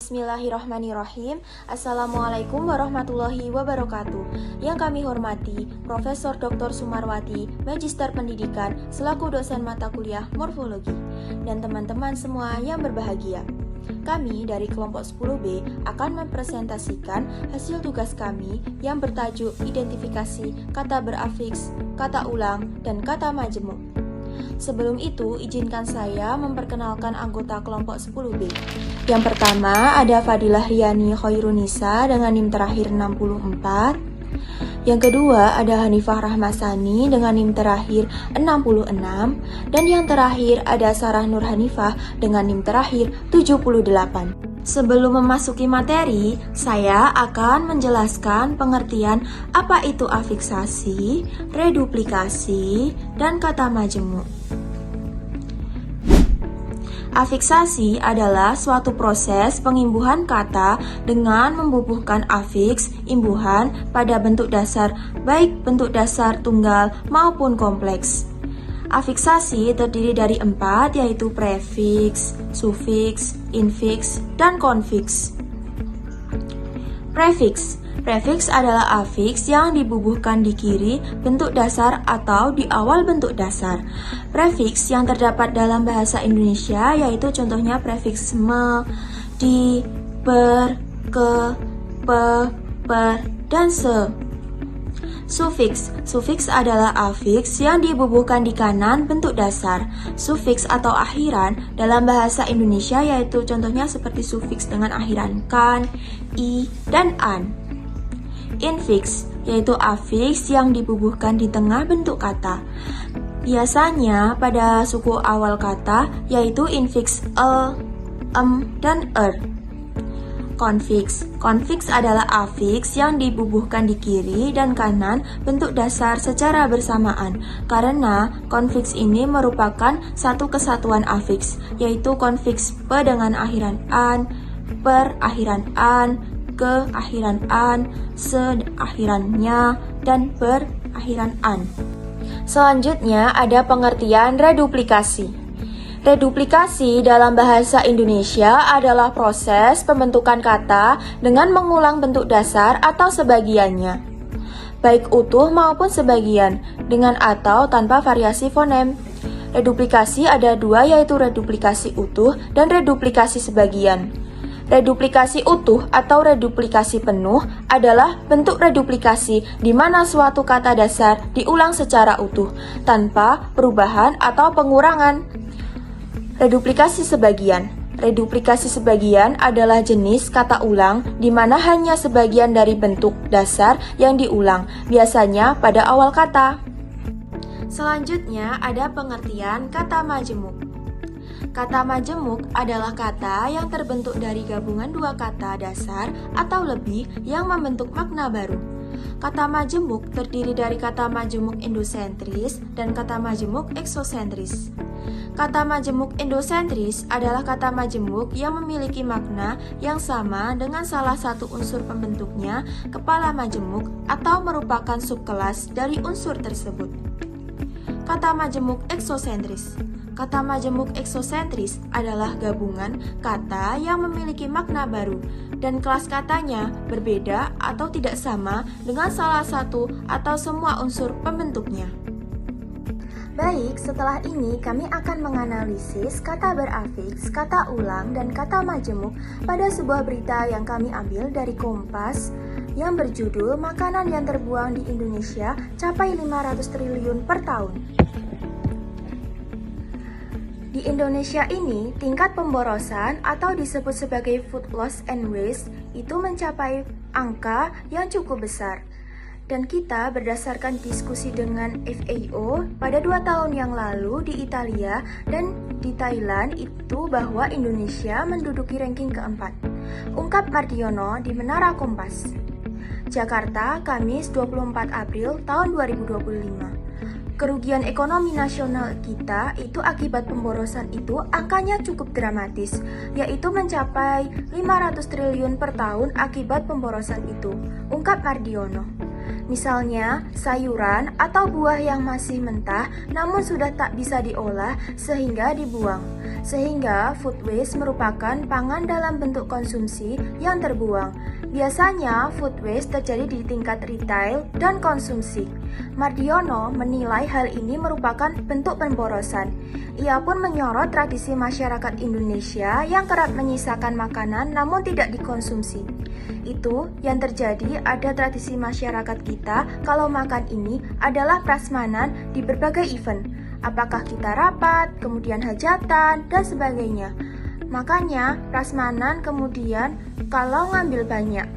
Bismillahirrahmanirrahim. Assalamualaikum warahmatullahi wabarakatuh. Yang kami hormati Profesor Dr. Sumarwati, Magister Pendidikan selaku dosen mata kuliah Morfologi, dan teman-teman semua yang berbahagia. Kami dari kelompok 10B akan mempresentasikan hasil tugas kami yang bertajuk identifikasi kata berafiks, kata ulang, dan kata majemuk. Sebelum itu, izinkan saya memperkenalkan anggota kelompok 10B. Yang pertama ada Fadilah Riani Khairunisa dengan NIM terakhir 64. Yang kedua ada Hanifah Rahmasani dengan NIM terakhir 66. Dan yang terakhir ada Sarah Nur Hanifah dengan NIM terakhir 78. Sebelum memasuki materi, saya akan menjelaskan pengertian apa itu afiksasi, reduplikasi, dan kata majemuk. Afiksasi adalah suatu proses pengimbuhan kata dengan membubuhkan afiks, imbuhan, pada bentuk dasar, baik bentuk dasar tunggal maupun kompleks. Afiksasi terdiri dari 4, yaitu prefiks, sufiks, infiks, dan konfiks. Prefiks. Prefiks adalah afiks yang dibubuhkan di kiri bentuk dasar atau di awal bentuk dasar. Prefiks yang terdapat dalam bahasa Indonesia yaitu contohnya prefiks me, di, ber, ke, pe, per, dan se. Sufiks. Sufiks adalah afiks yang dibubuhkan di kanan bentuk dasar. Sufiks atau akhiran dalam bahasa Indonesia yaitu contohnya seperti sufiks dengan akhiran kan, i, dan an. Infiks yaitu afiks yang dibubuhkan di tengah bentuk kata. Biasanya pada suku awal kata yaitu infiks dan Konfiks. Konfiks adalah afiks yang dibubuhkan di kiri dan kanan bentuk dasar secara bersamaan. Karena konfiks ini merupakan satu kesatuan afiks, yaitu konfiks pe dengan akhiran an, per akhiran an, ke akhiran an, se akhirannya, dan ber akhiran an. Selanjutnya ada pengertian reduplikasi. Reduplikasi dalam bahasa Indonesia adalah proses pembentukan kata dengan mengulang bentuk dasar atau sebagiannya, baik utuh maupun sebagian, dengan atau tanpa variasi fonem. Reduplikasi ada 2, yaitu reduplikasi utuh dan reduplikasi sebagian. Reduplikasi utuh atau reduplikasi penuh adalah bentuk reduplikasi di mana suatu kata dasar diulang secara utuh, tanpa perubahan atau pengurangan. Reduplikasi sebagian. Reduplikasi sebagian adalah jenis kata ulang di mana hanya sebagian dari bentuk dasar yang diulang, biasanya pada awal kata. Selanjutnya ada pengertian kata majemuk. Kata majemuk adalah kata yang terbentuk dari gabungan 2 kata dasar atau lebih yang membentuk makna baru. Kata majemuk terdiri dari kata majemuk endosentris dan kata majemuk eksosentris. Kata majemuk endosentris adalah kata majemuk yang memiliki makna yang sama dengan salah satu unsur pembentuknya, kepala majemuk, atau merupakan subkelas dari unsur tersebut. Kata majemuk eksosentris. Kata majemuk eksosentris adalah gabungan kata yang memiliki makna baru dan kelas katanya berbeda atau tidak sama dengan salah satu atau semua unsur pembentuknya. Baik, setelah ini kami akan menganalisis kata berafiks, kata ulang, dan kata majemuk pada sebuah berita yang kami ambil dari Kompas yang berjudul Makanan yang terbuang di Indonesia capai 500 triliun per tahun. Di Indonesia ini, tingkat pemborosan atau disebut sebagai food loss and waste itu mencapai angka yang cukup besar. Dan kita berdasarkan diskusi dengan FAO pada 2 tahun yang lalu di Italia dan di Thailand itu bahwa Indonesia menduduki ranking keempat. Ungkap Mardiono di Menara Kompas. Jakarta, Kamis 24 April tahun 2025. Kerugian ekonomi nasional kita itu akibat pemborosan itu angkanya cukup dramatis, yaitu mencapai 500 triliun per tahun akibat pemborosan itu, ungkap Mardiono. Misalnya, sayuran atau buah yang masih mentah namun sudah tak bisa diolah sehingga dibuang. Sehingga food waste merupakan pangan dalam bentuk konsumsi yang terbuang. Biasanya food waste terjadi di tingkat retail dan konsumsi. Mardiono menilai hal ini merupakan bentuk pemborosan. Ia pun menyorot tradisi masyarakat Indonesia yang kerap menyisakan makanan namun tidak dikonsumsi. Itu yang terjadi, ada tradisi masyarakat kita kalau makan ini adalah prasmanan di berbagai event. Apakah kita rapat, kemudian hajatan, dan sebagainya. Makanya prasmanan kemudian kalau ngambil banyak.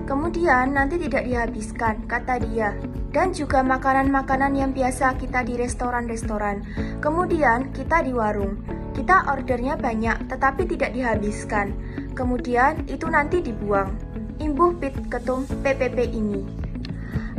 Kemudian nanti tidak dihabiskan, kata dia. Dan juga makanan-makanan yang biasa kita di restoran-restoran. Kemudian kita di warung. Kita ordernya banyak tetapi tidak dihabiskan. Kemudian itu nanti dibuang. Imbuh Ketum PPP ini.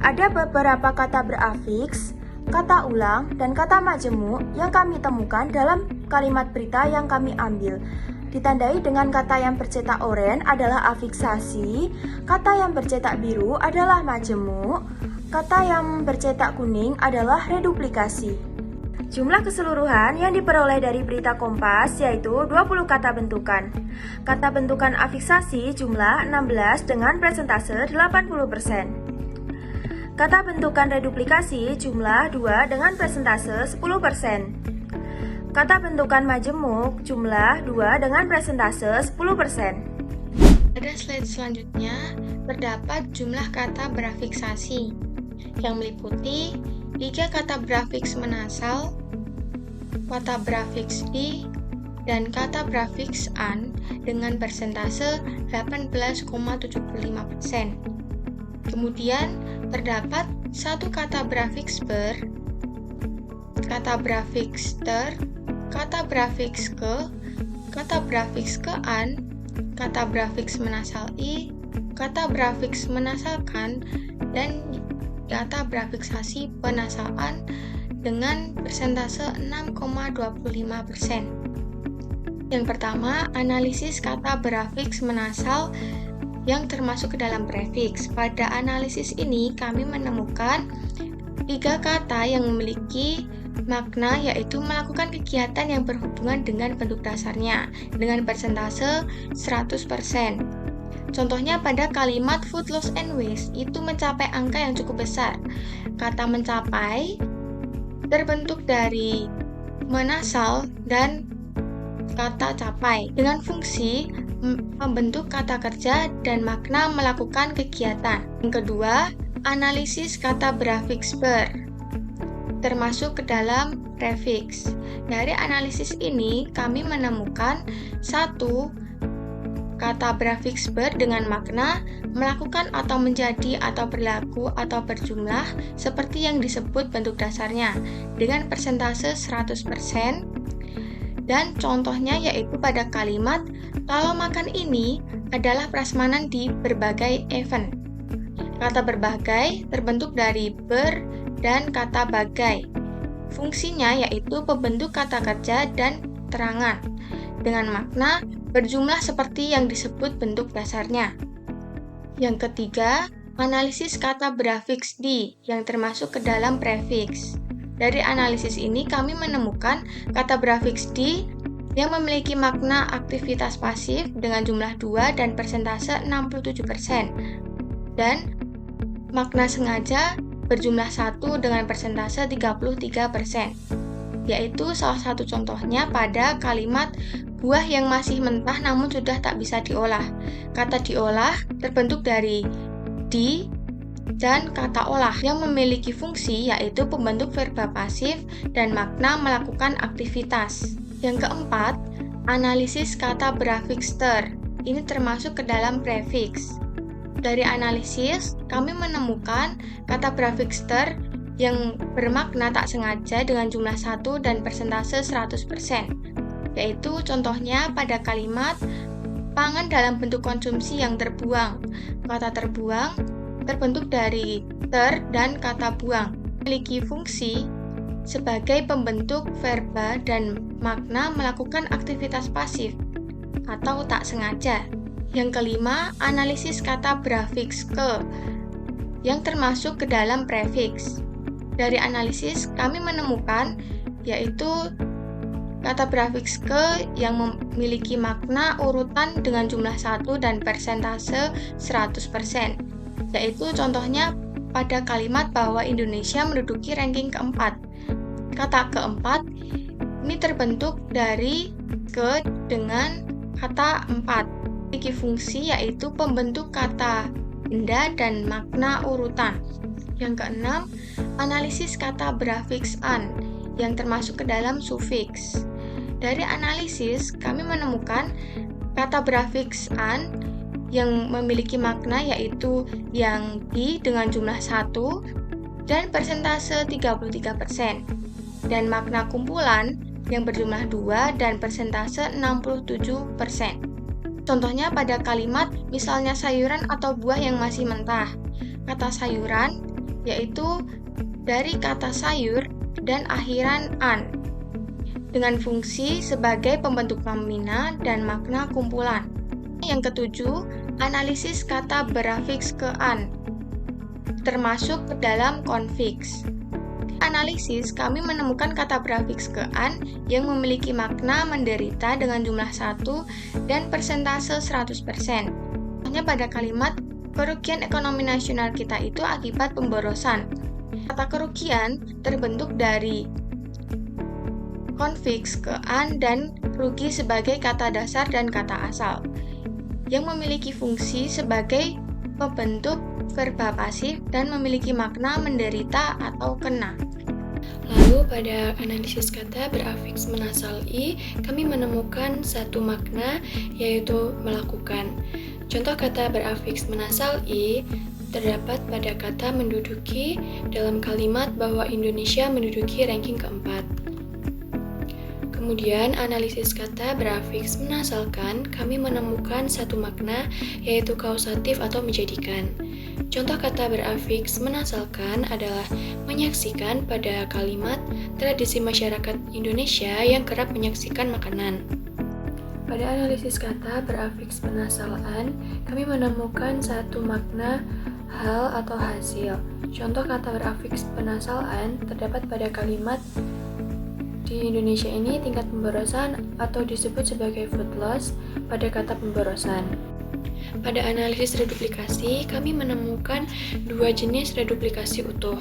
Ada beberapa kata berafiks, kata ulang, dan kata majemuk yang kami temukan dalam kalimat berita yang kami ambil. Ditandai dengan kata yang bercetak oranye adalah afiksasi, kata yang bercetak biru adalah majemuk, kata yang bercetak kuning adalah reduplikasi. Jumlah keseluruhan yang diperoleh dari berita Kompas yaitu 20 kata bentukan. Kata bentukan afiksasi jumlah 16 dengan persentase 80%. Kata bentukan reduplikasi jumlah 2 dengan persentase 10%. Kata bentukan majemuk jumlah 2 dengan persentase 10%. Pada slide selanjutnya, terdapat jumlah kata berafiksasi yang meliputi 3 kata brafiks menasal, kata brafiks di, dan kata brafiks an dengan persentase 18,75%. Kemudian, terdapat 1 kata brafiks ber, kata brafiks ter, kata brafiks ke, kata brafiks ke an, kata brafiks menasal i, kata brafiks menasalkan, dan kata brafiksasi penasalan dengan persentase 6,25%. Yang pertama, analisis kata brafiks menasal yang termasuk ke dalam prefiks. Pada analisis ini, kami menemukan 3 kata yang memiliki makna, yaitu melakukan kegiatan yang berhubungan dengan bentuk dasarnya dengan persentase 100%. Contohnya pada kalimat food loss and waste itu mencapai angka yang cukup besar. Kata mencapai terbentuk dari menasal dan kata capai dengan fungsi membentuk kata kerja dan makna melakukan kegiatan. Yang kedua, analisis kata brafiks ber termasuk ke dalam prefiks. Dari analisis ini kami menemukan 1 kata brafiks ber dengan makna melakukan atau menjadi atau berlaku atau berjumlah seperti yang disebut bentuk dasarnya dengan persentase 100%, dan contohnya yaitu pada kalimat kalau makan ini adalah prasmanan di berbagai event. Kata berbagai terbentuk dari ber dan kata bagai. Fungsinya yaitu pembentuk kata kerja dan terangan dengan makna berjumlah seperti yang disebut bentuk dasarnya. Yang ketiga, analisis kata brafiks di yang termasuk ke dalam prefiks. Dari analisis ini kami menemukan kata brafiks di yang memiliki makna aktivitas pasif dengan jumlah 2 dan persentase 67%, dan makna sengaja berjumlah 1 dengan persentase 33%, yaitu salah satu contohnya pada kalimat buah yang masih mentah namun sudah tak bisa diolah. Kata diolah terbentuk dari di dan kata olah yang memiliki fungsi yaitu pembentuk verba pasif dan makna melakukan aktivitas. Yang keempat, analisis kata brafiks ter. Ini termasuk ke dalam prefiks. Dari analisis, kami menemukan kata brafiks ter yang bermakna tak sengaja dengan jumlah 1 dan persentase 100%, yaitu contohnya pada kalimat pangan dalam bentuk konsumsi yang terbuang. Kata terbuang terbentuk dari ter dan kata buang, memiliki fungsi sebagai pembentuk verba dan makna melakukan aktivitas pasif atau tak sengaja. Yang kelima, analisis kata brafiks ke yang termasuk ke dalam prefiks. Dari analisis kami menemukan yaitu kata prefiks ke yang memiliki makna urutan dengan jumlah 1 dan persentase 100%. Yaitu contohnya pada kalimat bahwa Indonesia menduduki ranking keempat. Kata keempat ini terbentuk dari ke dengan kata empat. Memiliki fungsi yaitu pembentuk kata benda dan makna urutan. Yang keenam, analisis kata prefiks an yang termasuk ke dalam sufiks. Dari analisis, kami menemukan kata prefiks an yang memiliki makna yaitu yang di dengan jumlah 1 dan persentase 33%, dan makna kumpulan yang berjumlah 2 dan persentase 67%. Contohnya pada kalimat misalnya sayuran atau buah yang masih mentah. Kata sayuran yaitu dari kata sayur dan akhiran an dengan fungsi sebagai pembentuk nomina dan makna kumpulan. Yang ketujuh, analisis kata prefiks ke an termasuk ke dalam konfiks. Analisis, kami menemukan kata prefiks ke an yang memiliki makna menderita dengan jumlah 1 dan persentase 100%. Hanya pada kalimat kerugian ekonomi nasional kita itu akibat pemborosan. Kata kerugian terbentuk dari konfiks ke an dan rugi sebagai kata dasar dan kata asal yang memiliki fungsi sebagai pembentuk verba pasif dan memiliki makna menderita atau kena. Lalu pada analisis kata berafiks menasal i, kami menemukan satu makna yaitu melakukan. Contoh kata berafiks menasal i terdapat pada kata menduduki dalam kalimat bahwa Indonesia menduduki ranking keempat. Kemudian analisis kata berafiks menasalkan, kami menemukan satu makna yaitu kausatif atau menjadikan. Contoh kata berafiks menasalkan adalah menyaksikan pada kalimat tradisi masyarakat Indonesia yang kerap menyaksikan makanan. Pada analisis kata berafiks penasalan, kami menemukan satu makna hal atau hasil. Contoh kata berafiks penasalan terdapat pada kalimat di Indonesia ini tingkat pemborosan atau disebut sebagai food loss pada kata pemborosan. Pada analisis reduplikasi, kami menemukan dua jenis reduplikasi utuh.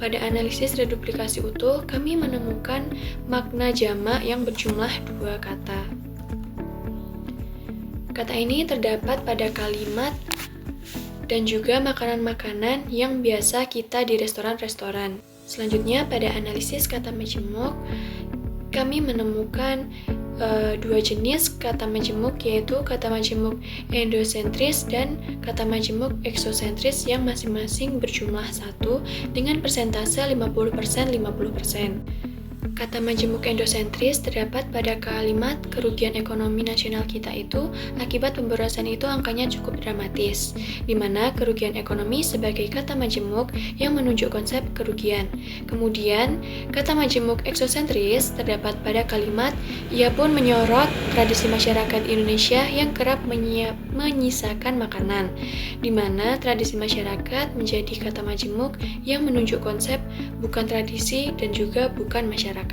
Pada analisis reduplikasi utuh, kami menemukan makna jamak yang berjumlah dua kata. Kata ini terdapat pada kalimat dan juga makanan-makanan yang biasa kita di restoran-restoran. Selanjutnya, pada analisis kata majemuk, kami menemukan dua jenis kata majemuk, yaitu kata majemuk endosentris dan kata majemuk eksosentris yang masing-masing berjumlah 1 dengan persentase 50%-50%. Kata majemuk endosentris terdapat pada kalimat kerugian ekonomi nasional kita itu akibat pemborosan itu angkanya cukup dramatis, di mana kerugian ekonomi sebagai kata majemuk yang menunjuk konsep kerugian. Kemudian, kata majemuk eksosentris terdapat pada kalimat ia pun menyorot tradisi masyarakat Indonesia yang kerap menyisakan makanan, di mana tradisi masyarakat menjadi kata majemuk yang menunjuk konsep bukan tradisi dan juga bukan masyarakat.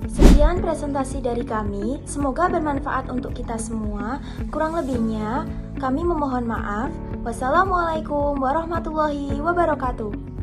Sekian presentasi dari kami, semoga bermanfaat untuk kita semua. Kurang lebihnya, kami memohon maaf. Wassalamualaikum warahmatullahi wabarakatuh.